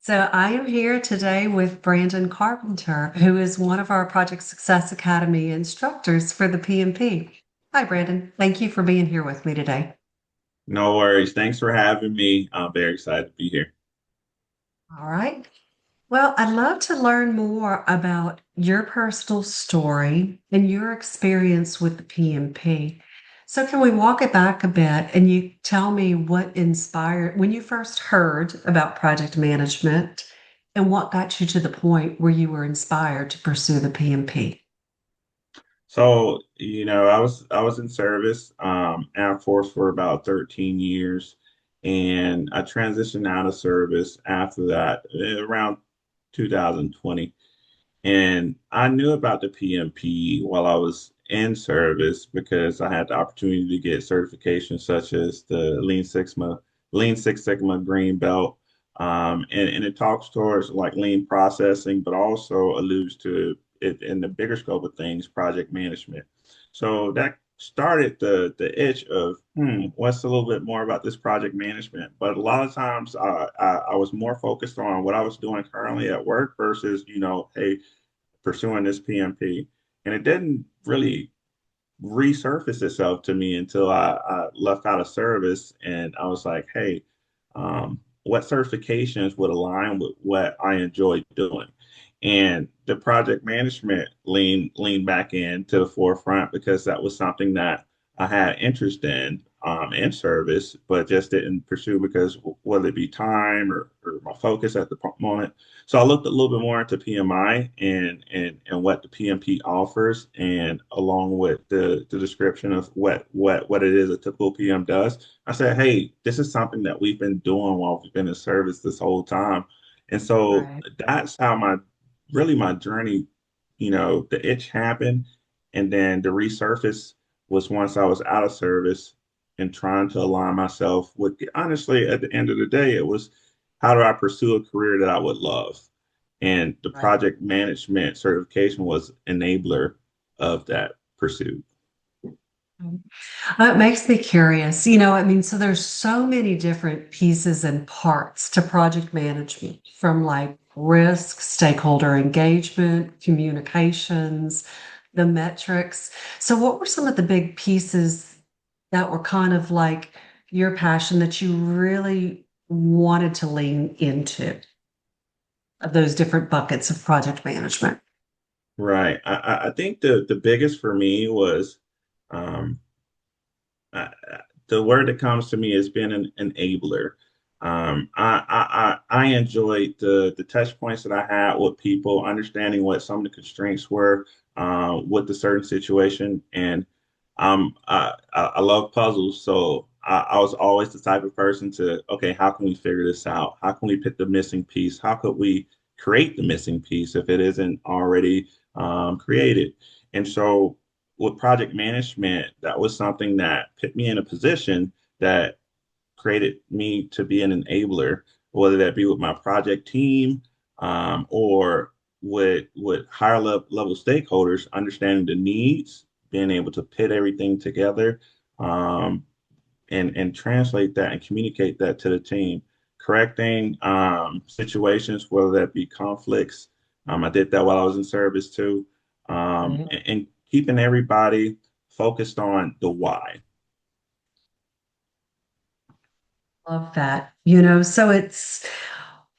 So I am here today with Brandon Carpenter, who is one of our Project Success Academy instructors for the PMP. Hi, Brandon. Thank you for being here with me today. No worries. Thanks for having me. I'm very excited to be here. All right. Well, I'd love to learn more about your personal story and your experience with the PMP. So, can we walk it back a bit and you tell me what inspired when you first heard about project management and what got you to the point where you were inspired to pursue the PMP? I was in service, Air Force for about 13 years, and I transitioned out of service after that around 2020. And I knew about the PMP while I was in service because I had the opportunity to get certifications such as the Lean Six Sigma Green Belt. And it talks towards like lean processing, but also alludes to it in the bigger scope of things, project management. So that started the itch of, what's a little bit more about this project management? But a lot of times I was more focused on what I was doing currently at work versus, hey, pursuing this PMP. And it didn't really resurface itself to me until I left out of service and I was like, hey, what certifications would align with what I enjoy doing? And the project management leaned back into the forefront because that was something that I had interest in service, but just didn't pursue because whether it be time or my focus at the moment. So I looked a little bit more into PMI and what the PMP offers, and along with the description of what it is a typical PM does. I said, hey, this is something that we've been doing while we've been in service this whole time. And so Right. that's how my journey, the itch happened. And then the resurface was once I was out of service and trying to align myself with, honestly, at the end of the day, it was how do I pursue a career that I would love? And the Right. project management certification was enabler of that pursuit. It makes me curious. So there's so many different pieces and parts to project management from like risk, stakeholder engagement, communications, the metrics. So, what were some of the big pieces that were kind of like your passion that you really wanted to lean into of those different buckets of project management? Right. I think the biggest for me was um, I, the word that comes to me is being an enabler. I enjoyed the touch points that I had with people, understanding what some of the constraints were with the certain situation, and I love puzzles, so I was always the type of person to, okay, how can we figure this out? How can we pick the missing piece? How could we create the missing piece if it isn't already created? And so with project management, that was something that put me in a position that created me to be an enabler, whether that be with my project team or with higher level stakeholders, understanding the needs, being able to put everything together um, and translate that and communicate that to the team, correcting situations, whether that be conflicts. I did that while I was in service too, and keeping everybody focused on the why. Love that. So it's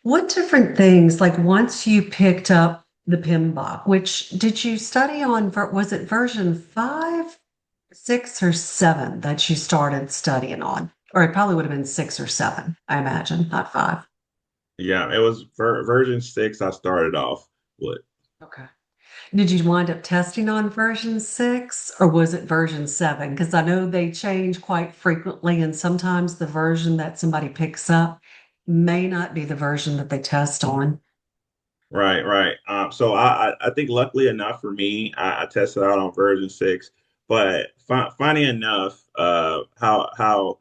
what different things, like once you picked up the PMBOK, which did you study on, was it version five, six, or seven that you started studying on? Or it probably would have been six or seven, I imagine, not five. Yeah, it was version 6 I started off with. Okay. Did you wind up testing on version six or was it version seven? Because I know they change quite frequently, and sometimes the version that somebody picks up may not be the version that they test on. Right, right. So I think luckily enough for me, I tested out on version 6, but funny enough, how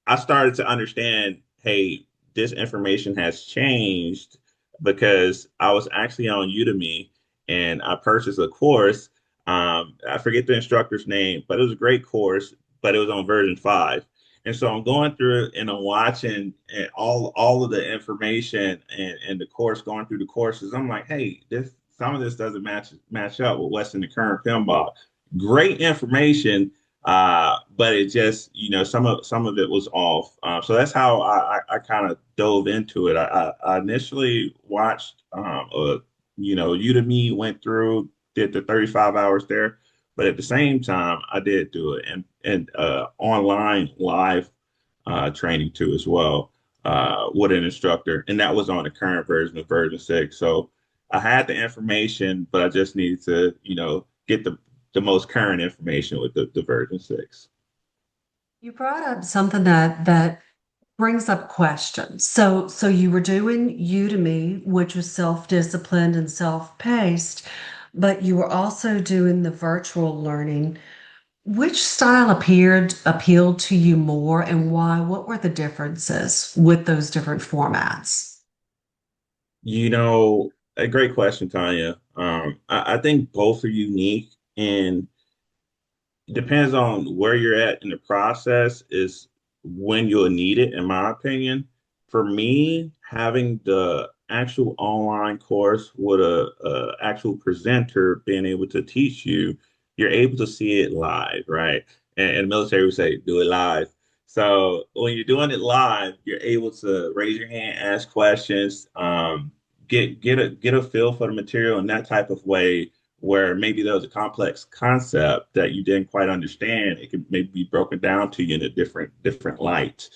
I started to understand, hey, this information has changed because I was actually on Udemy and I purchased a course. I forget the instructor's name, but it was a great course, but it was on version 5. And so I'm going through it and I'm watching and all of the information and the course going through the courses. I'm like, hey, this some of this doesn't match up with what's in the current film ball. Great information, but it just some of it was off. So that's how I kind of dove into it. I initially watched Udemy went through did the 35 hours there. But at the same time, I did do it and online live training too as well with an instructor, and that was on the current version of version 6. So I had the information, but I just needed to get the most current information with the version 6. You brought up something that brings up questions. So you were doing Udemy, which was self-disciplined and self-paced, but you were also doing the virtual learning. Which style appealed to you more and why? What were the differences with those different formats? A great question, Tanya. I think both are unique, and depends on where you're at in the process is when you'll need it, in my opinion. For me, having the actual online course with a actual presenter being able to teach you, you're able to see it live, right? And the military would say, do it live. So when you're doing it live, you're able to raise your hand, ask questions, get a feel for the material in that type of way where maybe there was a complex concept that you didn't quite understand, it could maybe be broken down to you in a different light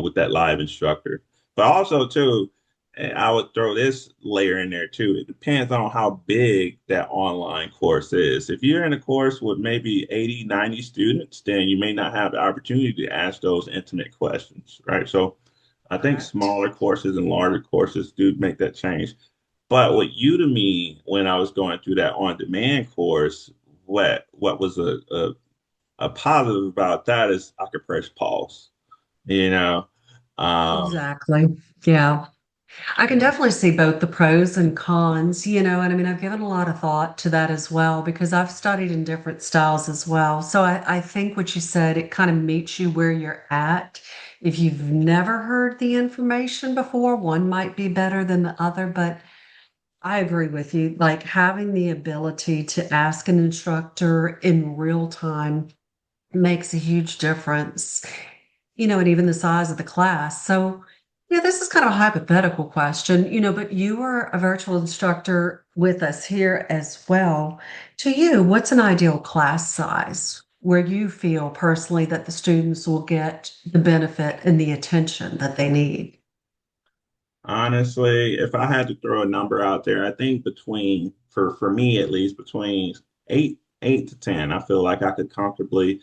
with that live instructor. But also too, I would throw this layer in there too. It depends on how big that online course is. If you're in a course with maybe 80, 90 students, then you may not have the opportunity to ask those intimate questions, right? So I think Correct. smaller courses and larger courses do make that change. But with Udemy, when I was going through that on-demand course, what was a positive about that is I could press pause, you know. Um, Exactly. Yeah. I can definitely see both the pros and cons, and I mean, I've given a lot of thought to that as well because I've studied in different styles as well. So I think what you said, it kind of meets you where you're at. If you've never heard the information before, one might be better than the other, but I agree with you. Like having the ability to ask an instructor in real time makes a huge difference, and even the size of the class. So, yeah, this is kind of a hypothetical question, but you were a virtual instructor with us here as well. To you, what's an ideal class size where you feel personally that the students will get the benefit and the attention that they need? Honestly, if I had to throw a number out there, I think for me at least, between eight to 10, I feel like I could comfortably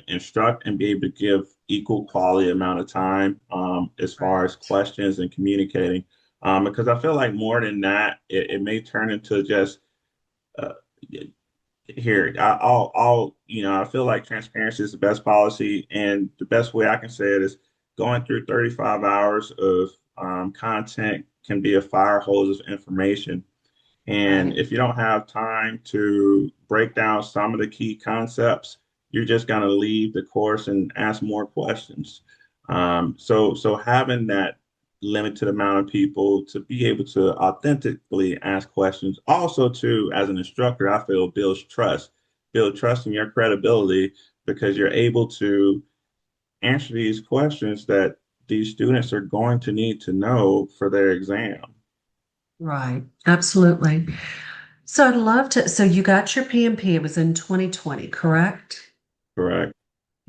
instruct and be able to give equal quality amount of time as far as Right. questions and communicating. Because I feel like more than that, it may turn into just uh, here. I feel like transparency is the best policy, and the best way I can say it is going through 35 hours of content can be a fire hose of information. And Right. if you don't have time to break down some of the key concepts, you're just going to leave the course and ask more questions. So having that limited amount of people to be able to authentically ask questions, also too, as an instructor, I feel build trust in your credibility because you're able to answer these questions that these students are going to need to know for their exam. Right. Absolutely. So I'd love to. So you got your PMP, it was in 2020, correct? Correct.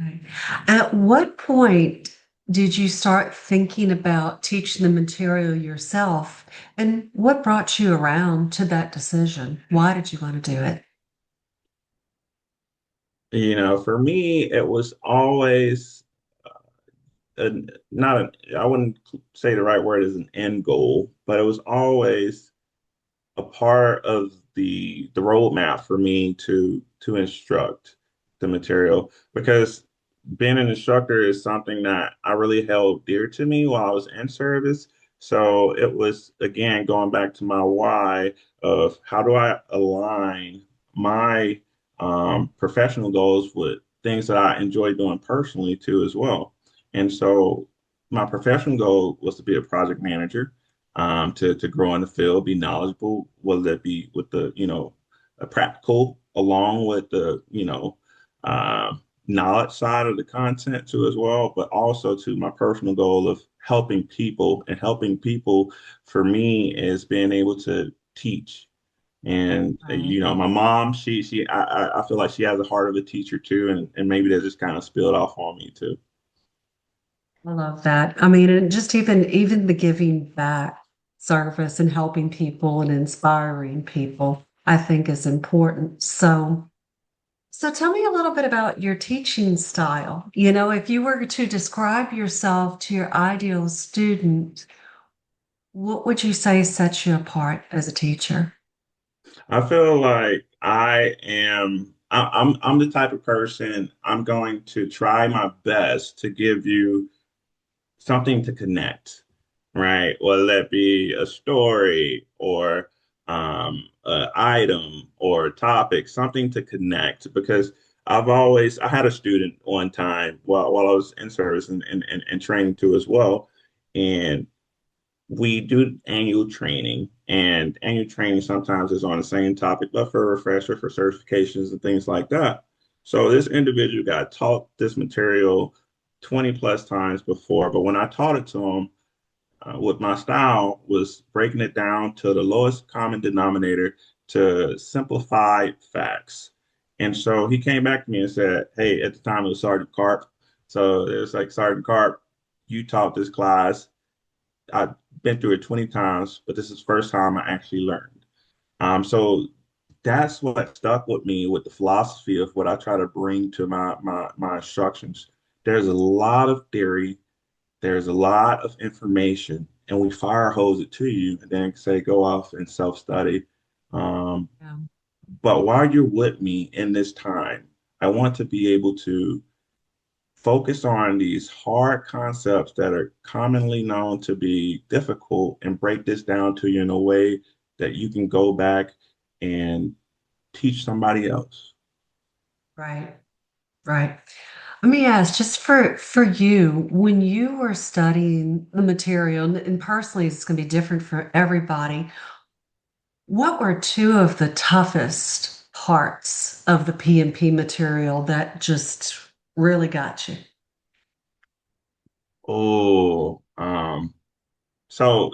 Okay. At what point did you start thinking about teaching the material yourself? And what brought you around to that decision? Why did you want to do it? For me, it was always a, not a, I wouldn't say the right word is an end goal, but it was always a part of the roadmap for me to instruct the material because being an instructor is something that I really held dear to me while I was in service. So it was again going back to my why of how do I align my professional goals with things that I enjoy doing personally too as well. And so my professional goal was to be a project manager, to grow in the field, be knowledgeable, whether that be with the, a practical along with the, knowledge side of the content too as well, but also to my personal goal of helping people, and helping people for me is being able to teach. And Right. my mom, I feel like she has the heart of a teacher too, and maybe that just kind of spilled off on me too. I love that. I mean, and just even the giving back service and helping people and inspiring people, I think is important. So tell me a little bit about your teaching style. If you were to describe yourself to your ideal student, what would you say sets you apart as a teacher? I feel like I'm the type of person, I'm going to try my best to give you something to connect, right? Whether that be a story or an item or a topic, something to connect. Because I had a student one time while I was in service and training too as well. And we do annual training, and annual training sometimes is on the same topic, but for a refresher, for certifications and things like that. So this individual got taught this material 20 plus times before, but when I taught it to him, with my style was breaking it down to the lowest common denominator to simplified facts. And so he came back to me and said, "Hey, at the time it was Sergeant Carp. So it was like, Sergeant Carp, you taught this class. I've been through it 20 times, but this is the first time I actually learned." So that's what stuck with me with the philosophy of what I try to bring to my instructions. There's a lot of theory, there's a lot of information, and we fire hose it to you and then say go off and self-study. Um, Yeah. but while you're with me in this time, I want to be able to focus on these hard concepts that are commonly known to be difficult and break this down to you in a way that you can go back and teach somebody else. Right. Right. Let me ask, just for you, when you were studying the material, and personally, it's going to be different for everybody. What were two of the toughest parts of the PMP material that just really got you? Oh, so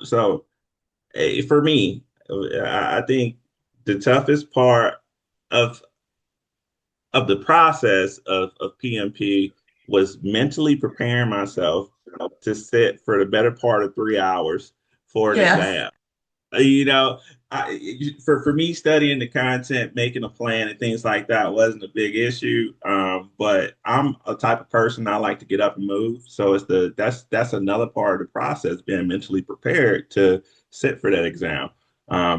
for me, I think the toughest part of the process of PMP was mentally preparing myself to sit for the better part of 3 hours for an Yes. exam. You know, for me, studying the content, making a plan, and things like that wasn't a big issue. But I'm a type of person, I like to get up and move. So that's another part of the process, being mentally prepared to sit for that exam.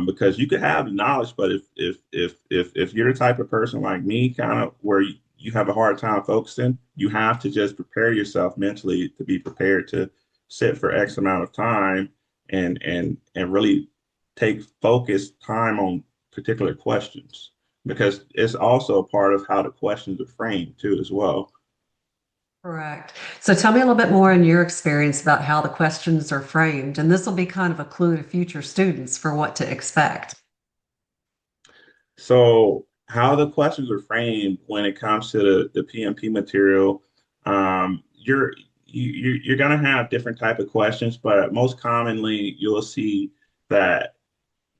Because you could have the knowledge, but if you're the type of person like me, kind of where you have a hard time focusing, you have to just prepare yourself mentally to be prepared to sit for X amount of time and really take focused time on particular questions, because it's also a part of how the questions are framed too as well. Correct. So tell me a little bit more in your experience about how the questions are framed. And this will be kind of a clue to future students for what to expect. So how the questions are framed when it comes to the PMP material, you're going to have different type of questions, but most commonly you'll see that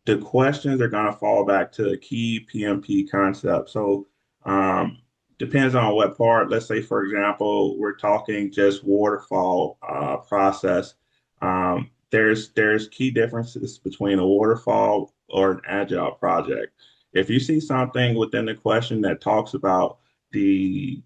the questions are going to fall back to a key PMP concept. So, um, depends on what part. Let's say, for example, we're talking just waterfall process. There's key differences between a waterfall or an agile project. If you see something within the question that talks about the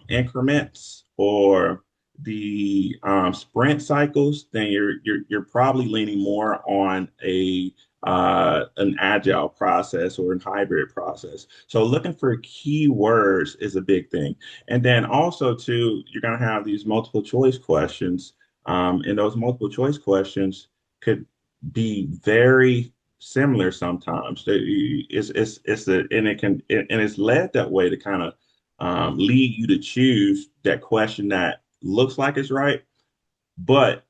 increments or the sprint cycles, then you're probably leaning more on an agile process or a hybrid process. So looking for keywords is a big thing. And then also too, you're going to have these multiple choice questions. And those multiple choice questions could be very similar sometimes. And it can and it's led that way to kind of lead you to choose that question that looks like it's right, but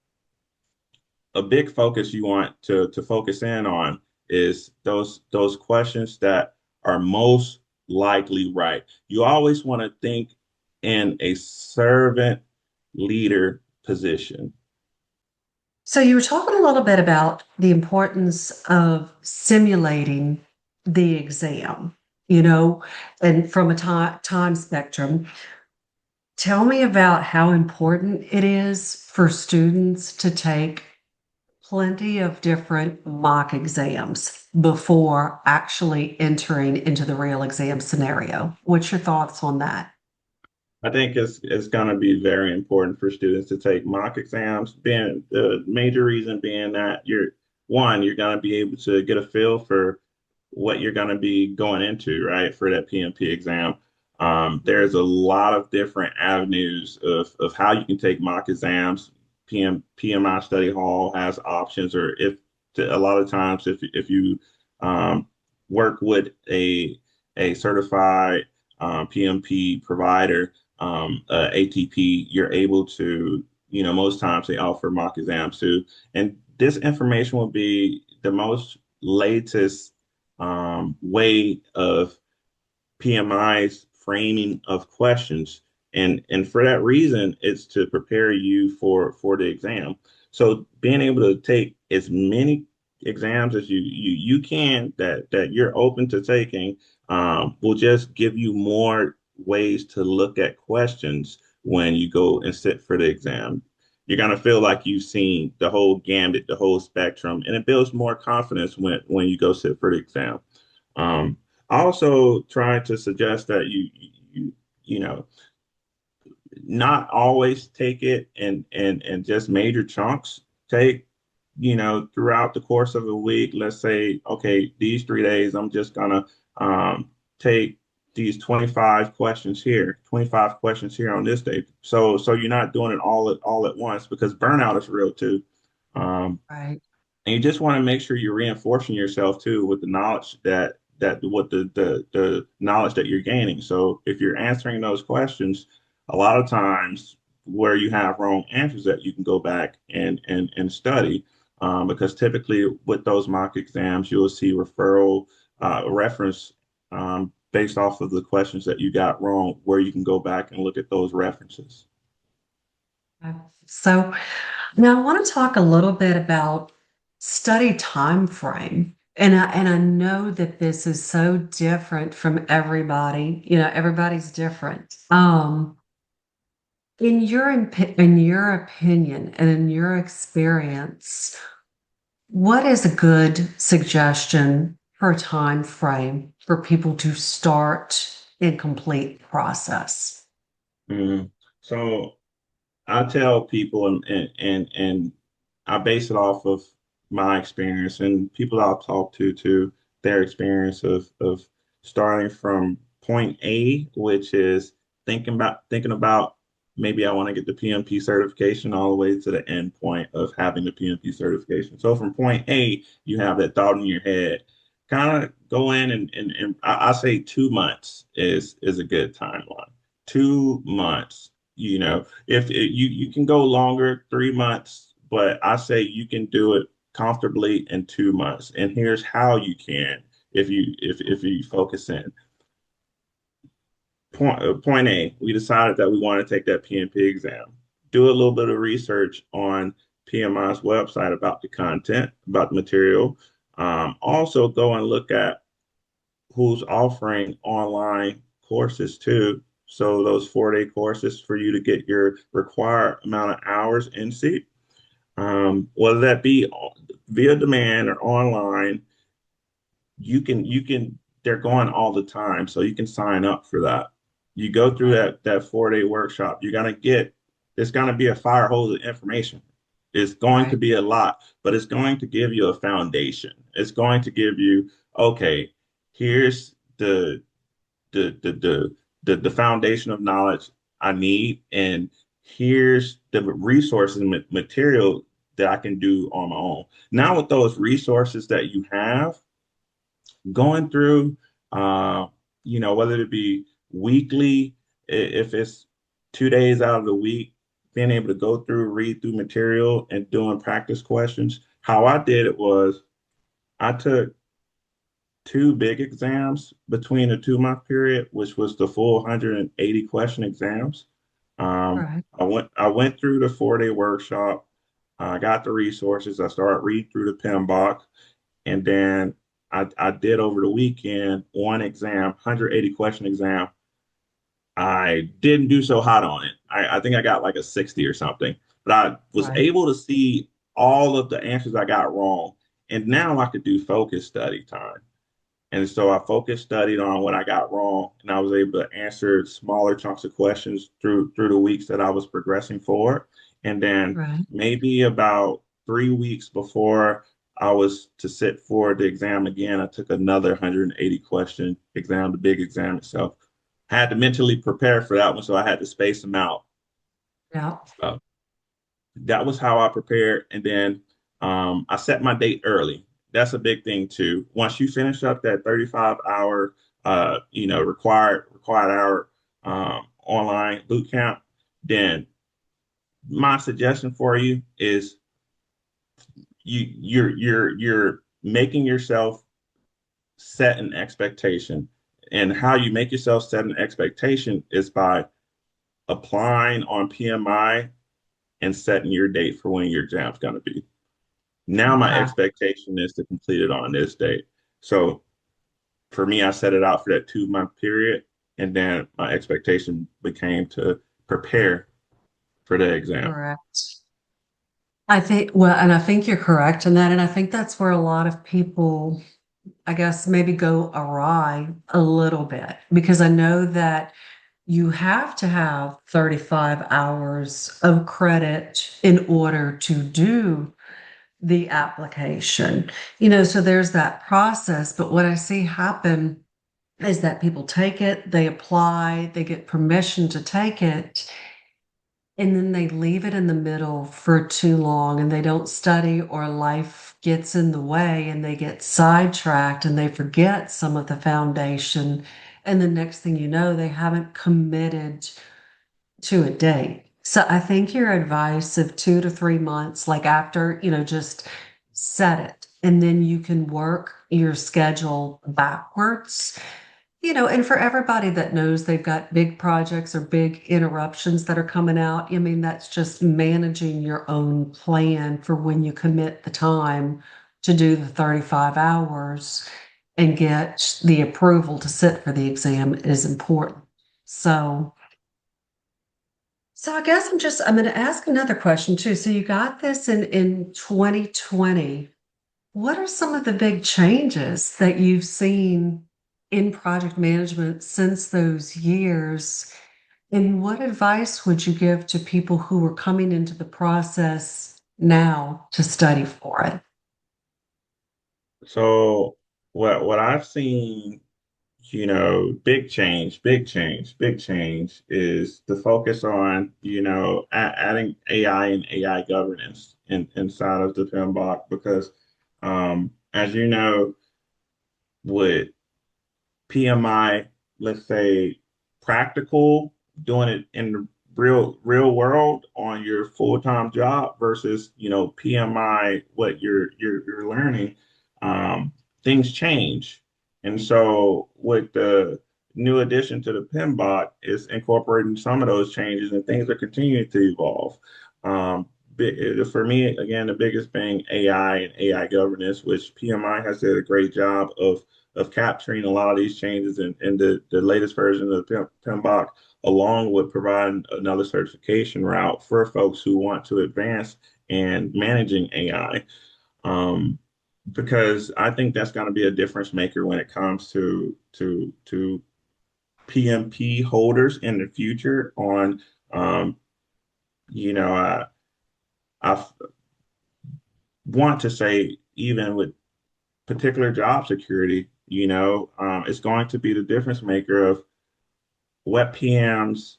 a big focus you want to focus in on is those questions that are most likely right. You always want to think in a servant leader position. So you were talking a little bit about the importance of simulating the exam, you know, and from a time spectrum. Tell me about how important it is for students to take plenty of different mock exams before actually entering into the real exam scenario. What's your thoughts on that? I think it's going to be very important for students to take mock exams. Being the major reason being that you're going to be able to get a feel for what you're going to be going into, right, for that PMP exam. There's a lot of different avenues of how you can take mock exams. PMI Study Hall has options, or if a lot of times if you work with a certified PMP provider, ATP, you're able to, most times they offer mock exams too. And this information will be the most latest way of PMI's framing of questions. And for that reason, it's to prepare you for the exam. So being able to take as many exams as you can that you're open to taking will just give you more ways to look at questions when you go and sit for the exam. You're gonna feel like you've seen the whole gambit, the whole spectrum, and it builds more confidence when you go sit for the exam. Um, I also try to suggest that you you know not always take it and just major chunks. Take, throughout the course of a week, let's say, okay, these 3 days, I'm just gonna take these 25 questions here, 25 questions here on this day. So you're not doing it all at once because burnout is real too. Um, Right. and you just want to make sure you're reinforcing yourself too with the knowledge that what the knowledge that you're gaining. So if you're answering those questions, a lot of times where you have wrong answers that you can go back and study. Because typically with those mock exams, you'll see referral reference based off of the questions that you got wrong, where you can go back and look at those references. So now I want to talk a little bit about study time frame. And I know that this is so different from everybody. Everybody's different. In your opinion and in your experience, what is a good suggestion for a time frame for people to start and complete the process? Mm. So I tell people, and I base it off of my experience and people I've talked to too, their experience of starting from point A, which is thinking about maybe I want to get the PMP certification all the way to the end point of having the PMP certification. So from point A, you have that thought in your head. Kind of go in and I say 2 months is a good timeline. 2 months, if you can go longer, 3 months, but I say you can do it comfortably in 2 months. And here's how you can if you focus in. Point A, we decided that we want to take that PMP exam. Do a little bit of research on PMI's website about the content, about the material. Also, go and look at who's offering online courses too. So those 4-day courses for you to get your required amount of hours in seat, whether that be via demand or online, you can they're going all the time, so you can sign up for that. You go through that 4-day workshop, it's gonna be a fire hose of information. It's going to Right. be a lot, but it's going to give you a foundation. It's going to give you, okay, here's the foundation of knowledge I need, and here's the resources and material that I can do on my own. Now with those resources that you have, going through, whether it be weekly If it's 2 days out of the week, being able to go through, read through material and doing practice questions. How I did it was I took two big exams between a 2 month period, which was the full 180 question exams. Right. I went through the 4 day workshop. I got the resources. I started reading through the PMBOK, and then I did over the weekend one exam, 180 question exam. I didn't do so hot on it. I think I got like a 60 or something, but I was Right. able to see all of the answers I got wrong. And now I could do focus study time. And so I focused, studied on what I got wrong, and I was able to answer smaller chunks of questions through the weeks that I was progressing forward. And then Right. maybe about 3 weeks before I was to sit for the exam again, I took another 180 question exam, the big exam itself. I had to mentally prepare for that one, so I had to space them out. Yeah. So that was how I prepared. And then I set my date early. That's a big thing too. Once you finish up that 35 hour, required hour online boot camp, then my suggestion for you is you're making yourself set an expectation. And how you make yourself set an expectation is by applying on PMI and setting your date for when your exam's going to be. Now my Okay. expectation is to complete it on this date. So for me, I set it out for that 2 month period, and then my expectation became to prepare for the exam. Correct. I think, well, and I think you're correct in that. And I think that's where a lot of people, I guess, maybe go awry a little bit because I know that you have to have 35 hours of credit in order to do the application. So there's that process. But what I see happen is that people take it, they apply, they get permission to take it, and then they leave it in the middle for too long and they don't study or life gets in the way and they get sidetracked and they forget some of the foundation. And the next thing you know, they haven't committed to a date. So I think your advice of 2 to 3 months, like after, just set it and then you can work your schedule backwards. And for everybody that knows they've got big projects or big interruptions that are coming out, I mean, that's just managing your own plan for when you commit the time to do the 35 hours and get the approval to sit for the exam is important. So I guess I'm going to ask another question too. So you got this in 2020. What are some of the big changes that you've seen in project management since those years? And what advice would you give to people who are coming into the process now to study for it? So what I've seen, big change, big change is the focus on, adding AI and AI governance inside of the PMBOK because, as you know, with PMI, let's say practical, doing it in the real world on your full-time job versus, PMI, what you're learning, things change. And so with the new addition to the PMBOK is incorporating some of those changes and things are continuing to evolve. For me, again, the biggest being AI and AI governance, which PMI has did a great job of capturing a lot of these changes in the latest version of the PMBOK, along with providing another certification route for folks who want to advance in managing AI. Um, because I think that's going to be a difference maker when it comes to PMP holders in the future on um, you know, I want to say even with particular job security, it's going to be the difference maker of what PMs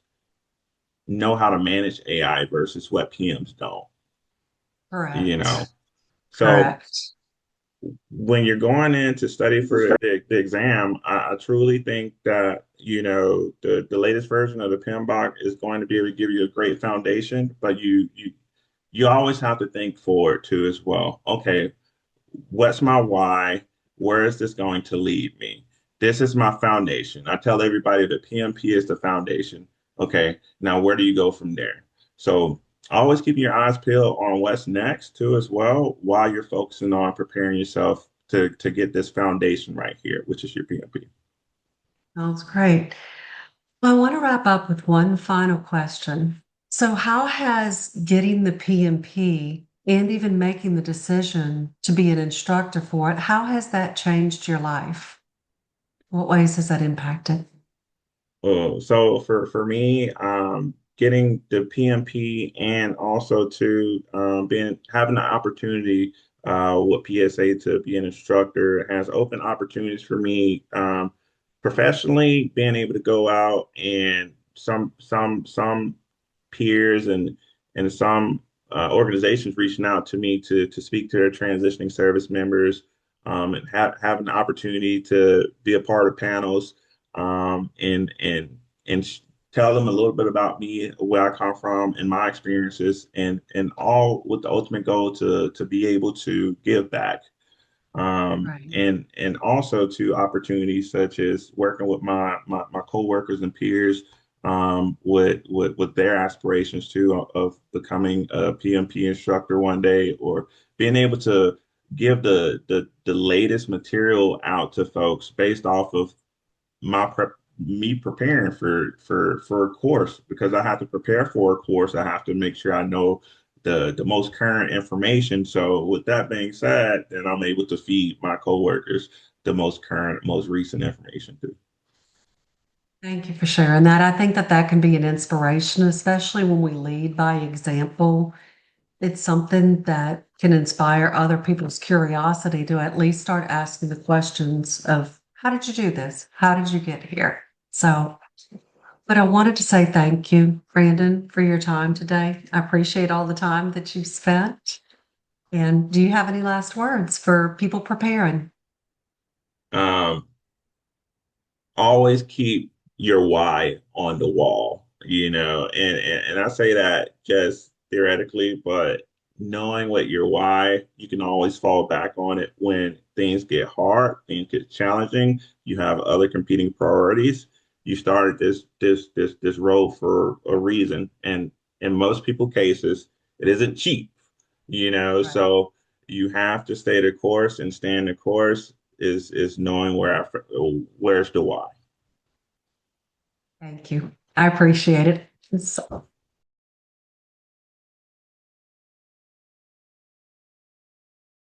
know how to manage AI versus what PMs don't, you Correct. know. So Correct. when you're going in to study for the exam, I truly think that, the latest version of the PMBOK is going to be able to give you a great foundation, but you always have to think forward too as well. Okay, what's my why? Where is this going to lead me? This is my foundation. I tell everybody that PMP is the foundation. Okay, now where do you go from there? So always keep your eyes peeled on what's next too as well while you're focusing on preparing yourself to get this foundation right here, which is your PMP. Sounds great. Well, I want to wrap up with one final question. So, how has getting the PMP and even making the decision to be an instructor for it, how has that changed your life? What ways has that impacted? So for me, getting the PMP and also to being having the opportunity with PSA to be an instructor has opened opportunities for me professionally, being able to go out and some peers and some organizations reaching out to me to speak to their transitioning service members and having the opportunity to be a part of panels and tell them a little bit about me, where I come from, and my experiences, and all with the ultimate goal to be able to give back, Right. and also to opportunities such as working with my coworkers and peers, with their aspirations too of becoming a PMP instructor one day, or being able to give the latest material out to folks based off of my prep me preparing for a course, because I have to prepare for a course. I have to make sure I know the most current information. So with that being said, then I'm able to feed my coworkers the most current, most recent information too. Thank you for sharing that. I think that that can be an inspiration, especially when we lead by example. It's something that can inspire other people's curiosity to at least start asking the questions of, how did you do this? How did you get here? So, but I wanted to say thank you, Brandon, for your time today. I appreciate all the time that you spent. And do you have any last words for people preparing? Um, Always keep your why on the wall, and I say that just theoretically, but knowing what your why, you can always fall back on it when things get hard, things get challenging, you have other competing priorities. You started this role for a reason, and in most people cases, it isn't cheap, Right. so you have to stay the course, and staying the course is knowing where's the why. Thank you. I appreciate it. So